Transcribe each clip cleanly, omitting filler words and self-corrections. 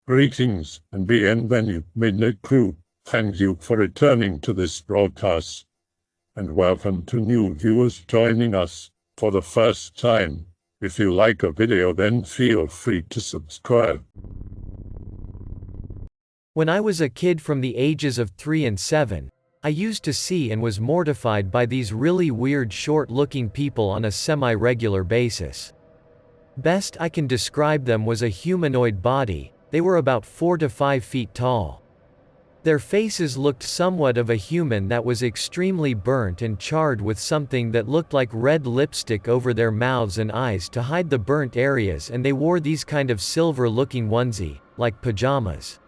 Greetings and bienvenue, midnight crew. Thank you for returning to this broadcast, and welcome to new viewers joining us for the first time. If you like a video, then feel free to subscribe. When I was a kid from the ages of 3 and 7, I used to see and was mortified by these really weird short-looking people on a semi-regular basis. Best I can describe them was a humanoid body. They were about 4 to 5 feet tall. Their faces looked somewhat of a human that was extremely burnt and charred with something that looked like red lipstick over their mouths and eyes to hide the burnt areas, and they wore these kind of silver-looking onesie, like pajamas.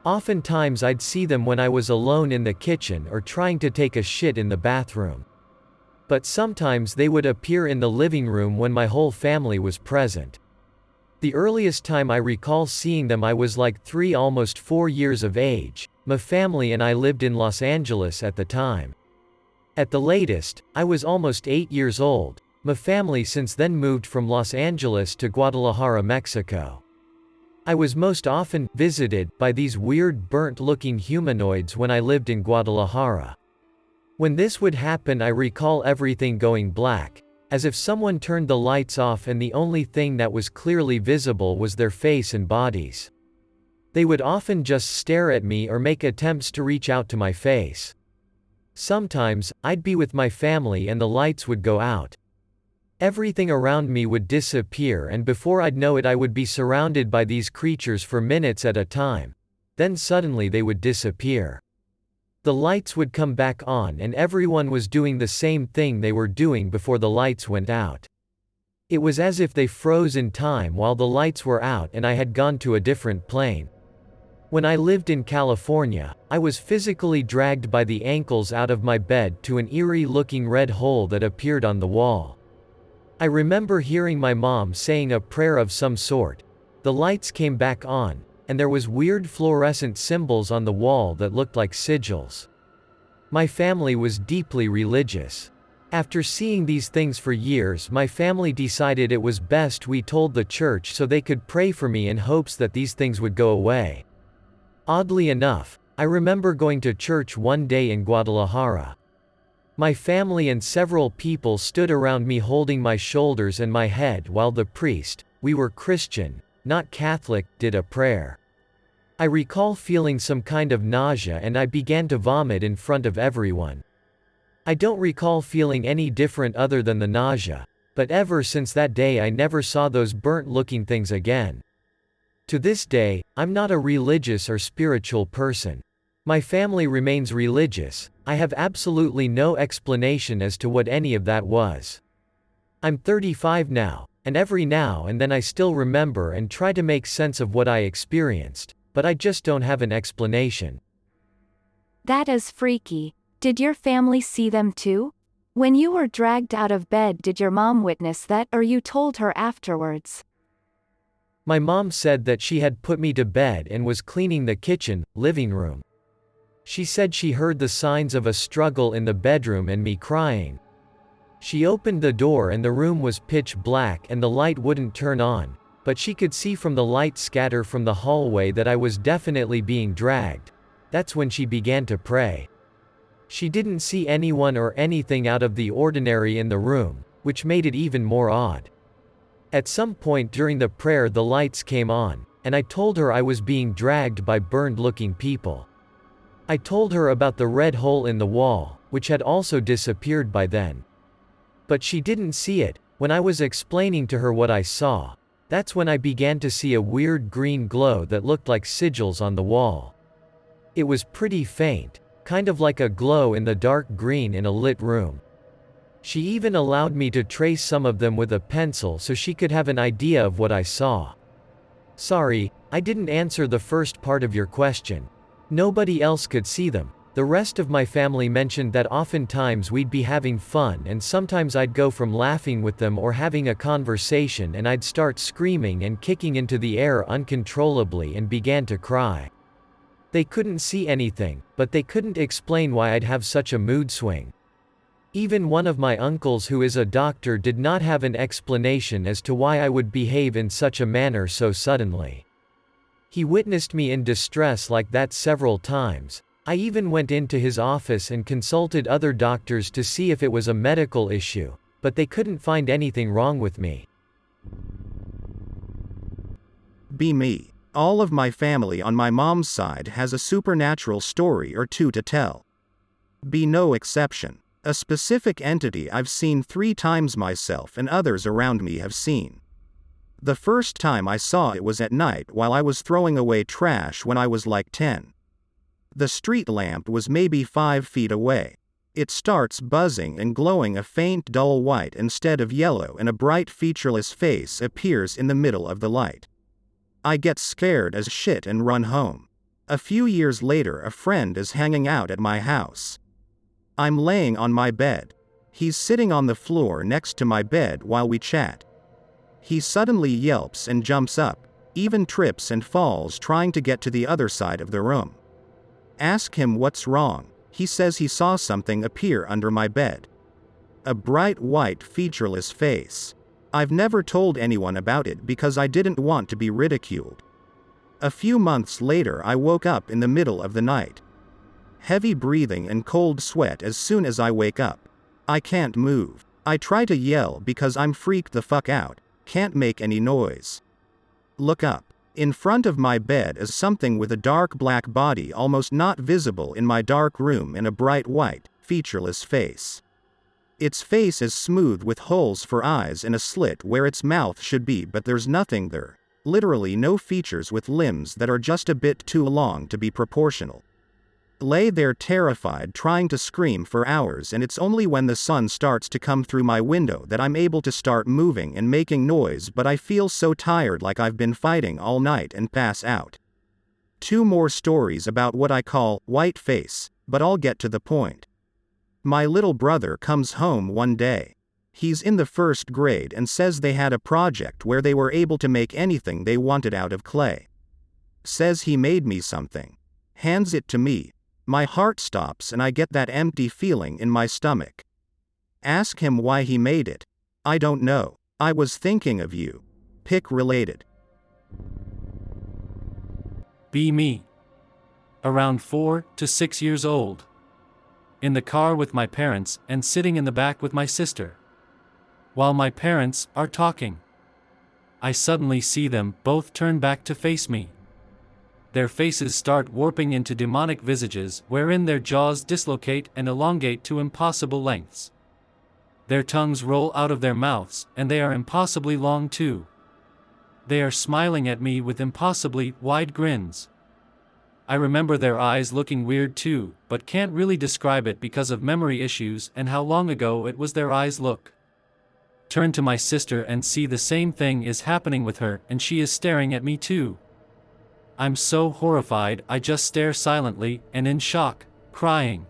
Oftentimes I'd see them when I was alone in the kitchen or trying to take a shit in the bathroom. But sometimes they would appear in the living room when my whole family was present. The earliest time I recall seeing them, I was like 3, almost 4 years of age. My family and I lived in Los Angeles at the time. At the latest, I was almost 8 years old. My family since then moved from Los Angeles to Guadalajara, Mexico. I was most often visited by these weird burnt-looking humanoids when I lived in Guadalajara. When this would happen, I recall everything going black, as if someone turned the lights off and the only thing that was clearly visible was their face and bodies. They would often just stare at me or make attempts to reach out to my face. Sometimes, I'd be with my family and the lights would go out. Everything around me would disappear, and before I'd know it I would be surrounded by these creatures for minutes at a time. Then suddenly they would disappear. The lights would come back on and everyone was doing the same thing they were doing before the lights went out. It was as if they froze in time while the lights were out and I had gone to a different plane. When I lived in California, I was physically dragged by the ankles out of my bed to an eerie-looking red hole that appeared on the wall. I remember hearing my mom saying a prayer of some sort. The lights came back on, and there was weird fluorescent symbols on the wall that looked like sigils. My family was deeply religious. After seeing these things for years, my family decided it was best we told the church so they could pray for me in hopes that these things would go away. Oddly enough, I remember going to church one day in Guadalajara. My family and several people stood around me holding my shoulders and my head while the priest, we were Christian, not Catholic, did a prayer. I recall feeling some kind of nausea and I began to vomit in front of everyone. I don't recall feeling any different other than the nausea, but ever since that day I never saw those burnt-looking things again. To this day, I'm not a religious or spiritual person. My family remains religious. I have absolutely no explanation as to what any of that was. I'm 35 now, and every now and then I still remember and try to make sense of what I experienced, but I just don't have an explanation. That is freaky. Did your family see them too? When you were dragged out of bed, did your mom witness that, or you told her afterwards? My mom said that she had put me to bed and was cleaning the kitchen, living room. She said she heard the signs of a struggle in the bedroom and me crying. She opened the door and the room was pitch black and the light wouldn't turn on, but she could see from the light scatter from the hallway that I was definitely being dragged. That's when she began to pray. She didn't see anyone or anything out of the ordinary in the room, which made it even more odd. At some point during the prayer the lights came on, and I told her I was being dragged by burned-looking people. I told her about the red hole in the wall, which had also disappeared by then. But she didn't see it. When I was explaining to her what I saw, that's when I began to see a weird green glow that looked like sigils on the wall. It was pretty faint, kind of like a glow in the dark green in a lit room. She even allowed me to trace some of them with a pencil so she could have an idea of what I saw. Sorry, I didn't answer the first part of your question. Nobody else could see them. The rest of my family mentioned that oftentimes we'd be having fun and sometimes I'd go from laughing with them or having a conversation and I'd start screaming and kicking into the air uncontrollably and began to cry. They couldn't see anything, but they couldn't explain why I'd have such a mood swing. Even one of my uncles who is a doctor did not have an explanation as to why I would behave in such a manner so suddenly. He witnessed me in distress like that several times. I even went into his office and consulted other doctors to see if it was a medical issue, but they couldn't find anything wrong with me. Be me. All of my family on my mom's side has a supernatural story or two to tell. Be no exception. A specific entity I've seen 3 times myself and others around me have seen. The first time I saw it was at night while I was throwing away trash when I was like 10. The street lamp was maybe 5 feet away. It starts buzzing and glowing a faint dull white instead of yellow, and a bright featureless face appears in the middle of the light. I get scared as shit and run home. A few years later, a friend is hanging out at my house. I'm laying on my bed. He's sitting on the floor next to my bed while we chat. He suddenly yelps and jumps up, even trips and falls trying to get to the other side of the room. Ask him what's wrong. He says he saw something appear under my bed. A bright white featureless face. I've never told anyone about it because I didn't want to be ridiculed. A few months later, I woke up in the middle of the night. Heavy breathing and cold sweat as soon as I wake up. I can't move. I try to yell because I'm freaked the fuck out. Can't make any noise. Look up. In front of my bed is something with a dark black body almost not visible in my dark room and a bright white, featureless face. Its face is smooth with holes for eyes and a slit where its mouth should be, but there's nothing there. Literally no features, with limbs that are just a bit too long to be proportional. Lay there terrified trying to scream for hours, and it's only when the sun starts to come through my window that I'm able to start moving and making noise, but I feel so tired like I've been fighting all night and pass out. 2 more stories about what I call white face, but I'll get to the point. My little brother comes home one day. He's in the 1st grade and says they had a project where they were able to make anything they wanted out of clay. Says he made me something. Hands it to me. My heart stops and I get that empty feeling in my stomach. Ask him why he made it. I don't know. I was thinking of you. Pick related. Be me. Around 4 to 6 years old. In the car with my parents and sitting in the back with my sister. While my parents are talking, I suddenly see them both turn back to face me. Their faces start warping into demonic visages wherein their jaws dislocate and elongate to impossible lengths. Their tongues roll out of their mouths, and they are impossibly long too. They are smiling at me with impossibly wide grins. I remember their eyes looking weird too, but can't really describe it because of memory issues and how long ago it was their eyes look. Turn to my sister and see the same thing is happening with her, and she is staring at me too. I'm so horrified I just stare silently and in shock, crying.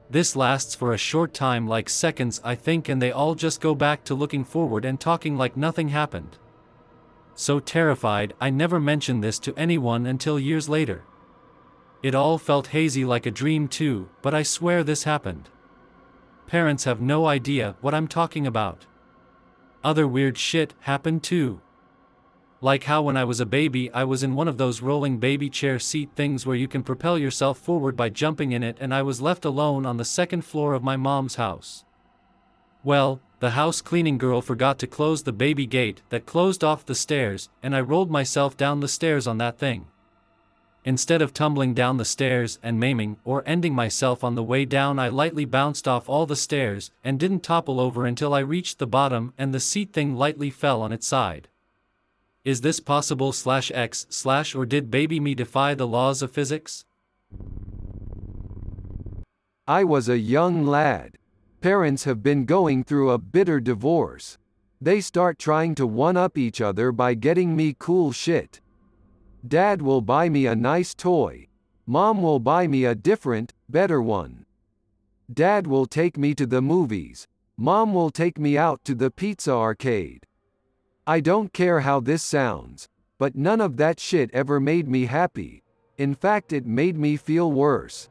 This lasts for a short time, like seconds I think, and they all just go back to looking forward and talking like nothing happened. So terrified I never mentioned this to anyone until years later. It all felt hazy like a dream too, but I swear this happened. Parents have no idea what I'm talking about. Other weird shit happened too. Like how when I was a baby I was in one of those rolling baby chair seat things where you can propel yourself forward by jumping in it, and I was left alone on the 2nd floor of my mom's house. Well, the house cleaning girl forgot to close the baby gate that closed off the stairs, and I rolled myself down the stairs on that thing. Instead of tumbling down the stairs and maiming or ending myself on the way down, I lightly bounced off all the stairs and didn't topple over until I reached the bottom and the seat thing lightly fell on its side. Is this possible /x/ or did baby me defy the laws of physics? I was a young lad. Parents have been going through a bitter divorce. They start trying to one-up each other by getting me cool shit. Dad will buy me a nice toy. Mom will buy me a different, better one. Dad will take me to the movies. Mom will take me out to the pizza arcade. I don't care how this sounds, but none of that shit ever made me happy. In fact, it made me feel worse.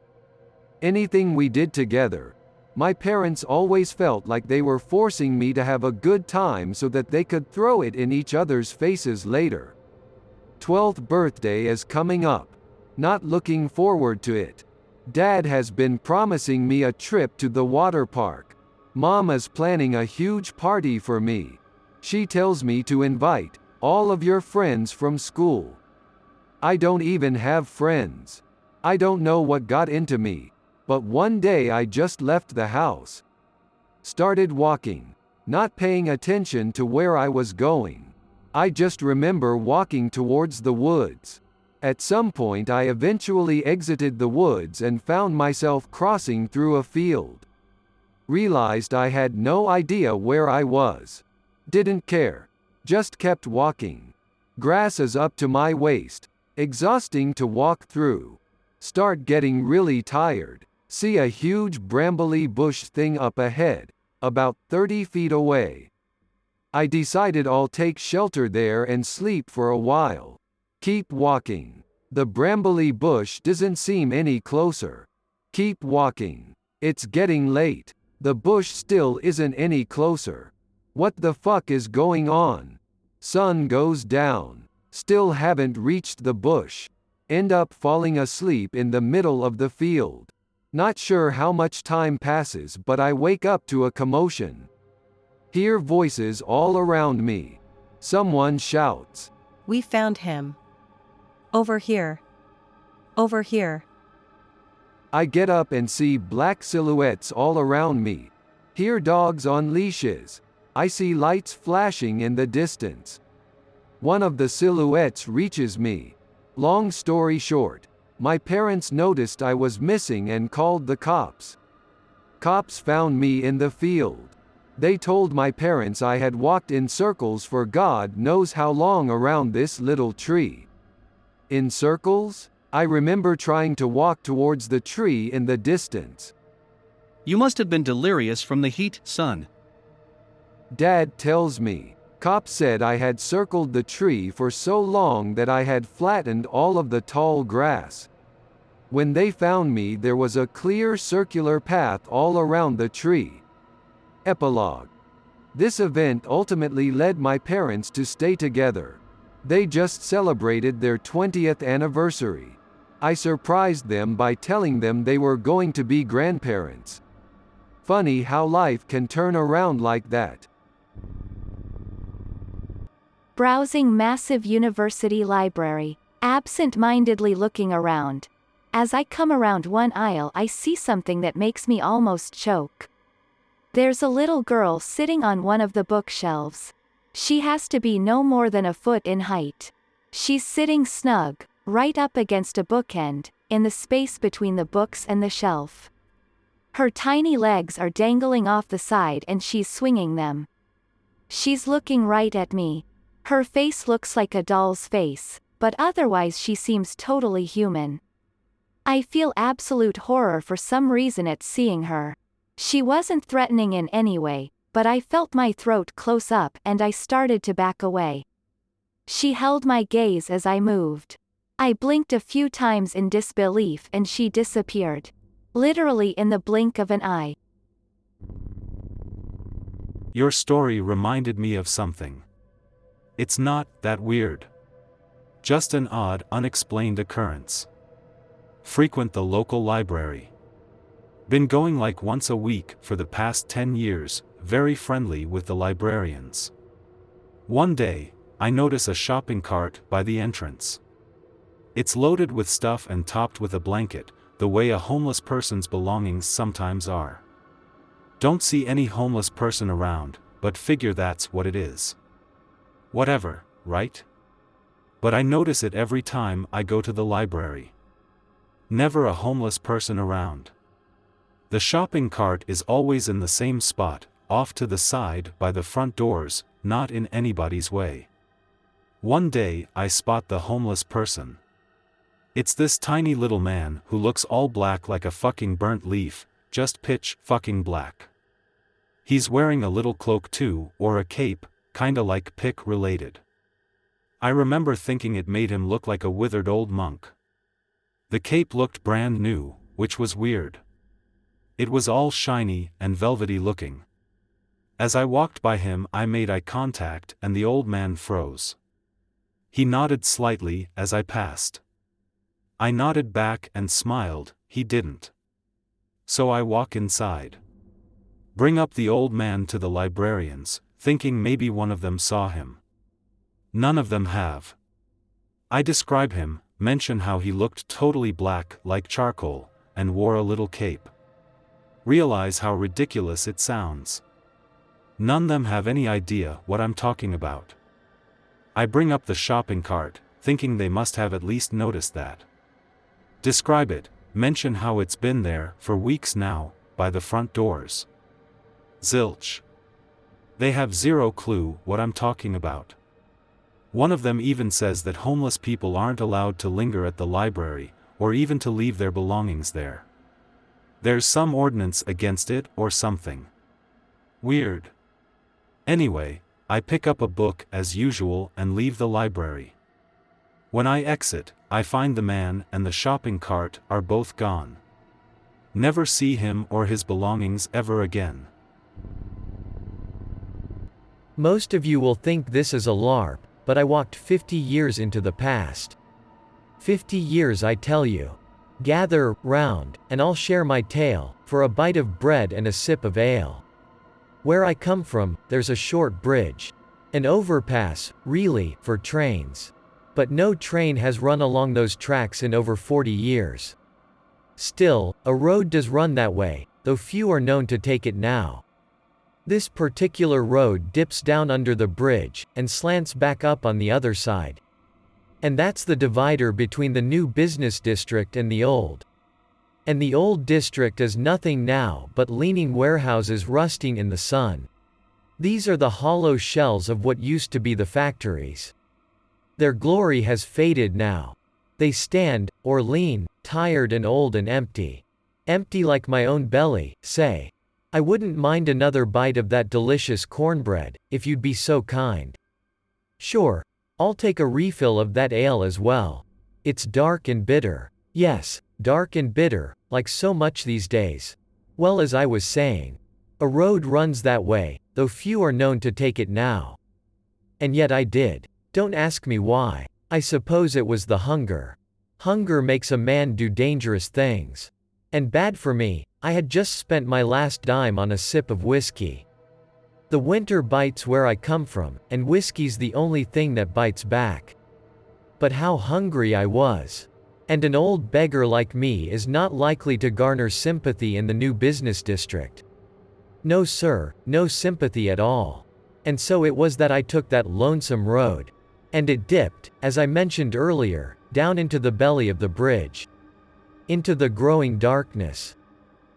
Anything we did together, my parents always felt like they were forcing me to have a good time so that they could throw it in each other's faces later. 12th birthday is coming up. Not looking forward to it. Dad has been promising me a trip to the water park. Mom is planning a huge party for me. She tells me to invite all of your friends from school. I don't even have friends. I don't know what got into me, but one day I just left the house. Started walking, not paying attention to where I was going. I just remember walking towards the woods. At some point I eventually exited the woods and found myself crossing through a field. Realized I had no idea where I was. Didn't care. Just kept walking. Grass is up to my waist. Exhausting to walk through. Start getting really tired. See a huge brambly bush thing up ahead, about 30 feet away. I decided I'll take shelter there and sleep for a while. Keep walking. The brambly bush doesn't seem any closer. Keep walking. It's getting late. The bush still isn't any closer. What the fuck is going on? Sun goes down. Still haven't reached the bush. End up falling asleep in the middle of the field. Not sure how much time passes, but I wake up to a commotion. Hear voices all around me. Someone shouts, "We found him. Over here. Over here." I get up and see black silhouettes all around me. Hear dogs on leashes. I see lights flashing in the distance. One of the silhouettes reaches me. Long story short, my parents noticed I was missing and called the cops. Cops found me in the field. They told my parents I had walked in circles for God knows how long around this little tree. In circles? I remember trying to walk towards the tree in the distance. You must have been delirious from the heat, son. Dad tells me. Cops said I had circled the tree for so long that I had flattened all of the tall grass. When they found me, there was a clear circular path all around the tree. Epilogue. This event ultimately led my parents to stay together. They just celebrated their 20th anniversary. I surprised them by telling them they were going to be grandparents. Funny how life can turn around like that. Browsing massive university library, absent-mindedly looking around. As I come around one aisle, I see something that makes me almost choke. There's a little girl sitting on one of the bookshelves. She has to be no more than a foot in height. She's sitting snug, right up against a bookend, in the space between the books and the shelf. Her tiny legs are dangling off the side and she's swinging them. She's looking right at me. Her face looks like a doll's face, but otherwise she seems totally human. I feel absolute horror for some reason at seeing her. She wasn't threatening in any way, but I felt my throat close up and I started to back away. She held my gaze as I moved. I blinked a few times in disbelief and she disappeared. Literally in the blink of an eye. Your story reminded me of something. It's not that weird. Just an odd, unexplained occurrence. Frequent the local library. Been going like once a week for the past 10 years, very friendly with the librarians. One day, I notice a shopping cart by the entrance. It's loaded with stuff and topped with a blanket, the way a homeless person's belongings sometimes are. Don't see any homeless person around, but figure that's what it is. Whatever, right? But I notice it every time I go to the library. Never a homeless person around. The shopping cart is always in the same spot, off to the side by the front doors, not in anybody's way. One day I spot the homeless person. It's this tiny little man who looks all black like a fucking burnt leaf, just pitch fucking black. He's wearing a little cloak too, or a cape, kinda like pick related. I remember thinking it made him look like a withered old monk. The cape looked brand new, which was weird. It was all shiny and velvety looking. As I walked by him, I made eye contact and the old man froze. He nodded slightly as I passed. I nodded back and smiled, he didn't. So I walk inside. Bring up the old man to the librarians, thinking maybe one of them saw him. None of them have. I describe him, mention how he looked totally black like charcoal, and wore a little cape. Realize how ridiculous it sounds. None of them have any idea what I'm talking about. I bring up the shopping cart, thinking they must have at least noticed that. Describe it, mention how it's been there for weeks now, by the front doors. Zilch. They have zero clue what I'm talking about. One of them even says that homeless people aren't allowed to linger at the library, or even to leave their belongings there. There's some ordinance against it or something. Weird. Anyway, I pick up a book as usual and leave the library. When I exit, I find the man and the shopping cart are both gone. Never see him or his belongings ever again. Most of you will think this is a LARP, but I walked 50 years into the past. 50 years, I tell you. Gather round, and I'll share my tale, for a bite of bread and a sip of ale. Where I come from, there's a short bridge. An overpass, really, for trains. But no train has run along those tracks in over 40 years. Still, a road does run that way, though few are known to take it now. This particular road dips down under the bridge, and slants back up on the other side. And that's the divider between the new business district and the old. And the old district is nothing now but leaning warehouses rusting in the sun. These are the hollow shells of what used to be the factories. Their glory has faded now. They stand, or lean, tired and old and empty. Empty like my own belly, say. I wouldn't mind another bite of that delicious cornbread, if you'd be so kind. Sure, I'll take a refill of that ale as well. It's dark and bitter. Yes, dark and bitter, like so much these days. Well, as I was saying, a road runs that way, though few are known to take it now. And yet I did. Don't ask me why. I suppose it was the hunger. Hunger makes a man do dangerous things. And bad for me, I had just spent my last dime on a sip of whiskey. The winter bites where I come from, and whiskey's the only thing that bites back. But how hungry I was. And an old beggar like me is not likely to garner sympathy in the new business district. No sir, no sympathy at all. And so it was that I took that lonesome road. And it dipped, as I mentioned earlier, down into the belly of the bridge. Into the growing darkness.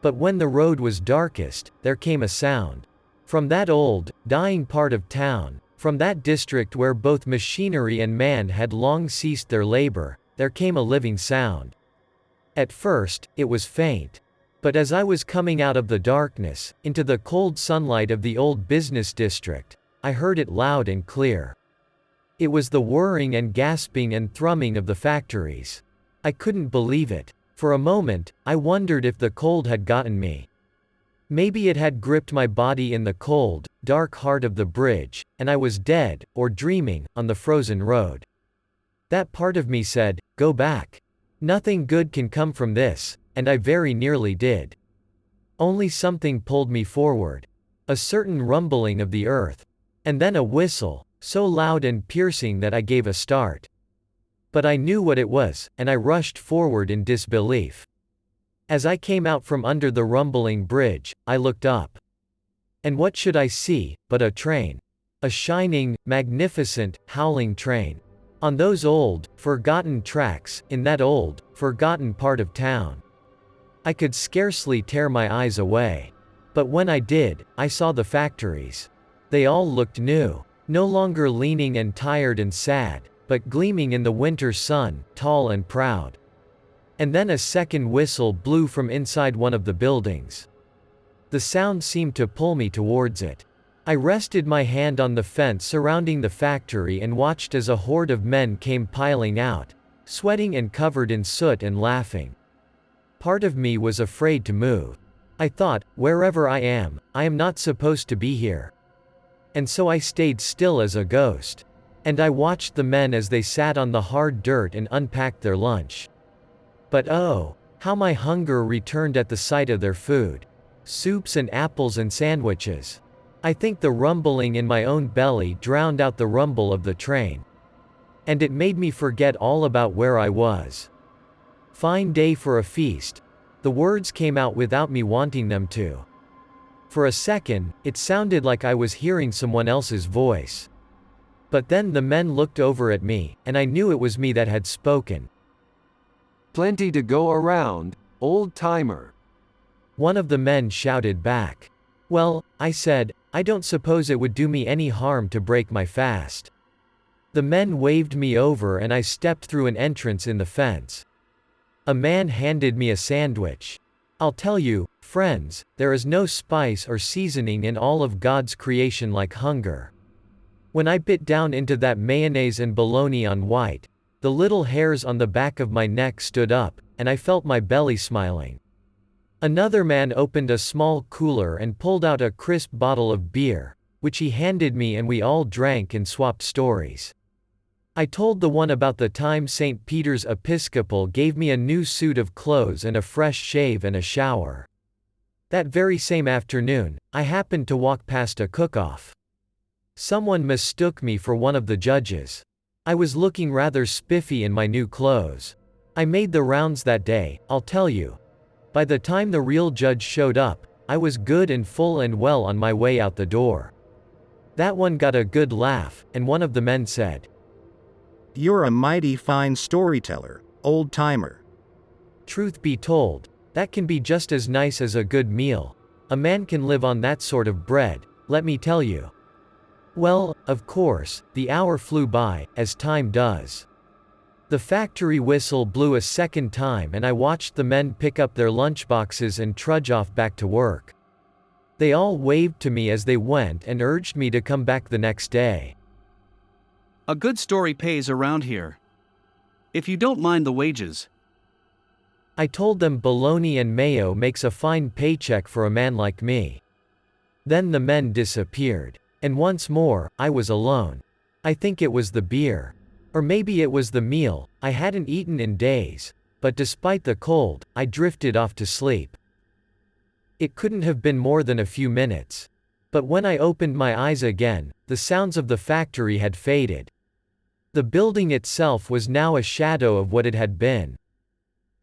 But when the road was darkest, there came a sound. From that old, dying part of town, from that district where both machinery and man had long ceased their labor, there came a living sound. At first, it was faint. But as I was coming out of the darkness, into the cold sunlight of the old business district, I heard it loud and clear. It was the whirring and gasping and thrumming of the factories. I couldn't believe it. For a moment, I wondered if the cold had gotten me. Maybe it had gripped my body in the cold, dark heart of the bridge, and I was dead, or dreaming, on the frozen road. That part of me said, go back. Nothing good can come from this, and I very nearly did. Only something pulled me forward. A certain rumbling of the earth. And then a whistle, so loud and piercing that I gave a start. But I knew what it was, and I rushed forward in disbelief. As I came out from under the rumbling bridge, I looked up. And what should I see, but a train. A shining, magnificent, howling train. On those old, forgotten tracks, in that old, forgotten part of town. I could scarcely tear my eyes away. But when I did, I saw the factories. They all looked new. No longer leaning and tired and sad, but gleaming in the winter sun, tall and proud. And then a second whistle blew from inside one of the buildings. The sound seemed to pull me towards it. I rested my hand on the fence surrounding the factory and watched as a horde of men came piling out, sweating and covered in soot and laughing. Part of me was afraid to move. I thought, wherever I am not supposed to be here. And so I stayed still as a ghost. And I watched the men as they sat on the hard dirt and unpacked their lunch. But oh, how my hunger returned at the sight of their food. Soups and apples and sandwiches. I think the rumbling in my own belly drowned out the rumble of the train. And it made me forget all about where I was. Fine day for a feast. The words came out without me wanting them to. For a second, it sounded like I was hearing someone else's voice. But then the men looked over at me, and I knew it was me that had spoken. Plenty to go around, old timer. One of the men shouted back. Well, I said, I don't suppose it would do me any harm to break my fast. The men waved me over and I stepped through an entrance in the fence. A man handed me a sandwich. I'll tell you, friends, there is no spice or seasoning in all of God's creation like hunger. When I bit down into that mayonnaise and bologna on white, the little hairs on the back of my neck stood up, and I felt my belly smiling. Another man opened a small cooler and pulled out a crisp bottle of beer, which he handed me, and we all drank and swapped stories. I told the one about the time St. Peter's Episcopal gave me a new suit of clothes and a fresh shave and a shower. That very same afternoon, I happened to walk past a cook-off. Someone mistook me for one of the judges. I was looking rather spiffy in my new clothes. I made the rounds that day, I'll tell you. By the time the real judge showed up, I was good and full and well on my way out the door. That one got a good laugh, and one of the men said, "You're a mighty fine storyteller, old timer." Truth be told, that can be just as nice as a good meal. A man can live on that sort of bread, let me tell you. Well, of course, the hour flew by, as time does. The factory whistle blew a second time and I watched the men pick up their lunchboxes and trudge off back to work. They all waved to me as they went and urged me to come back the next day. A good story pays around here. If you don't mind the wages. I told them bologna and mayo makes a fine paycheck for a man like me. Then the men disappeared. And once more, I was alone. I think it was the beer. Or maybe it was the meal, I hadn't eaten in days, but despite the cold, I drifted off to sleep. It couldn't have been more than a few minutes. But when I opened my eyes again, the sounds of the factory had faded. The building itself was now a shadow of what it had been.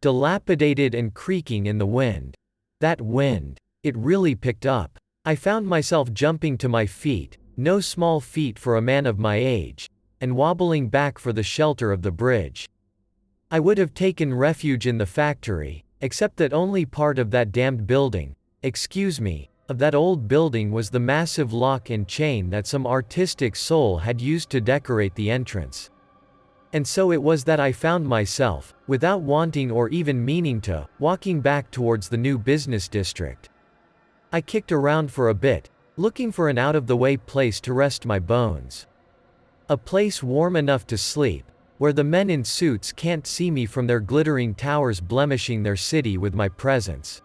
Dilapidated and creaking in the wind. That wind, it really picked up. I found myself jumping to my feet, no small feat for a man of my age, and wobbling back for the shelter of the bridge. I would have taken refuge in the factory, except that only part of that damned building, of that old building was the massive lock and chain that some artistic soul had used to decorate the entrance. And so it was that I found myself, without wanting or even meaning to, walking back towards the new business district. I kicked around for a bit, looking for an out-of-the-way place to rest my bones. A place warm enough to sleep, where the men in suits can't see me from their glittering towers blemishing their city with my presence.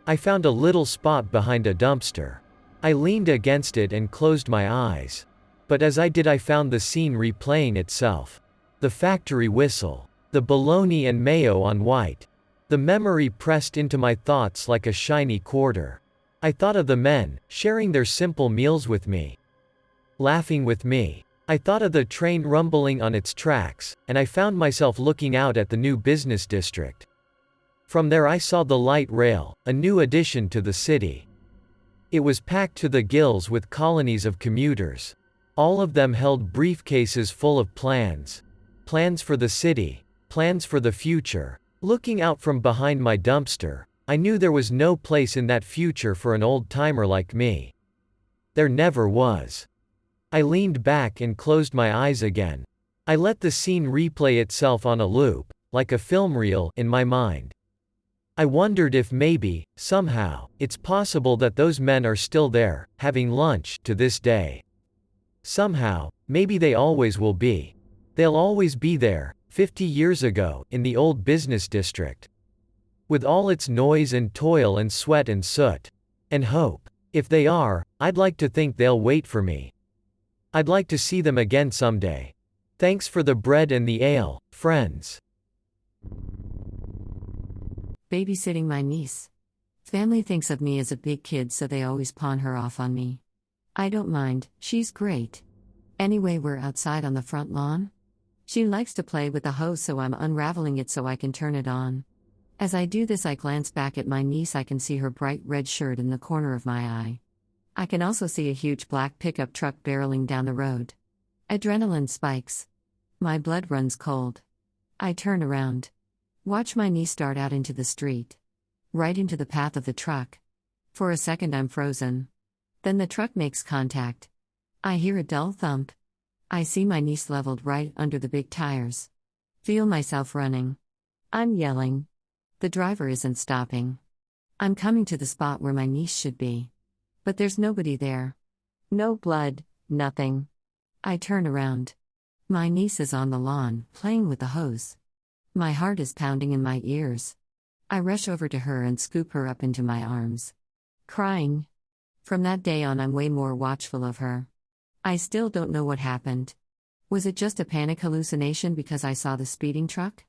I found a little spot behind a dumpster. I leaned against it and closed my eyes. But as I did I found the scene replaying itself. The factory whistle. The bologna and mayo on white. The memory pressed into my thoughts like a shiny quarter. I thought of the men, sharing their simple meals with me. Laughing with me. I thought of the train rumbling on its tracks, and I found myself looking out at the new business district. From there I saw the light rail, a new addition to the city. It was packed to the gills with colonies of commuters. All of them held briefcases full of plans. Plans for the city, plans for the future. Looking out from behind my dumpster, I knew there was no place in that future for an old-timer like me. There never was. I leaned back and closed my eyes again. I let the scene replay itself on a loop, like a film reel, in my mind. I wondered if maybe, somehow, it's possible that those men are still there, having lunch, to this day. Somehow, maybe they always will be. They'll always be there, 50 years ago, in the old business district. With all its noise and toil and sweat and soot. And hope. If they are, I'd like to think they'll wait for me. I'd like to see them again someday. Thanks for the bread and the ale, friends. Babysitting my niece. Family thinks of me as a big kid, so they always pawn her off on me. I don't mind, she's great. Anyway, we're outside on the front lawn. She likes to play with the hose, so I'm unraveling it so I can turn it on. As I do this, I glance back at my niece. I can see her bright red shirt in the corner of my eye. I can also see a huge black pickup truck barreling down the road. Adrenaline spikes. My blood runs cold. I turn around. Watch my niece dart out into the street. Right into the path of the truck. For a second I'm frozen. Then the truck makes contact. I hear a dull thump. I see my niece leveled right under the big tires. Feel myself running. I'm yelling. The driver isn't stopping. I'm coming to the spot where my niece should be. But there's nobody there. No blood, nothing. I turn around. My niece is on the lawn, playing with the hose. My heart is pounding in my ears. I rush over to her and scoop her up into my arms. Crying. From that day on, I'm way more watchful of her. I still don't know what happened. Was it just a panic hallucination because I saw the speeding truck?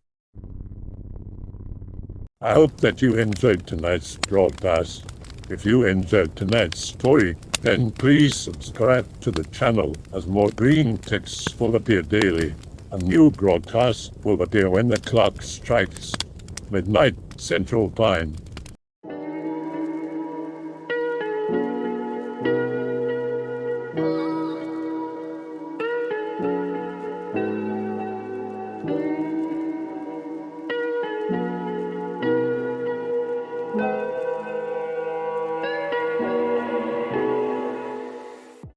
I hope that you enjoyed tonight's broadcast. If you enjoyed tonight's story, then please subscribe to the channel, as more green texts will appear daily. A new broadcast will appear when the clock strikes midnight Central Time.